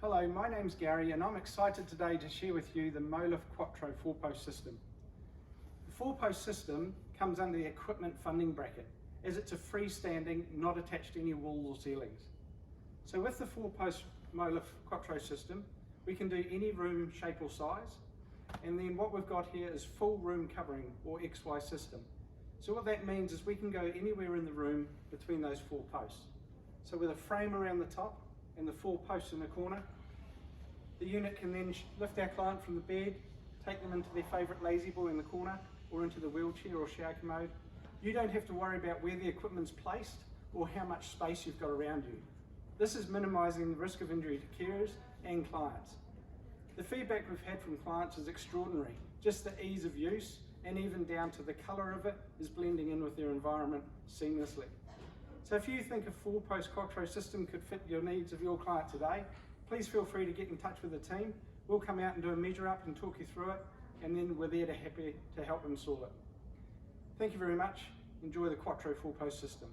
Hello, my name's Gary and I'm excited today to share with you the Molift Quattro 4-post system. The 4-post system comes under the equipment funding bracket as it's a freestanding, not attached to any walls or ceilings. So with the 4-post Molift Quattro system, we can do any room, shape or size, and then what we've got here is full room covering or XY system. So what that means is we can go anywhere in the room between those 4 posts. So with a frame around the top and the 4 posts in the corner, the unit can then lift our client from the bed, take them into their favourite lazy boy in the corner or into the wheelchair or shower commode. You don't have to worry about where the equipment's placed or how much space you've got around you. This is minimising the risk of injury to carers and clients. The feedback we've had from clients is extraordinary. Just the ease of use and even down to the colour of it is blending in with their environment seamlessly. So if you think a 4-post Quattro system could fit your needs of your client today, please feel free to get in touch with the team. We'll come out and do a measure up and talk you through it, and then we're there to help install it. Thank you very much. Enjoy the Quattro 4-post system.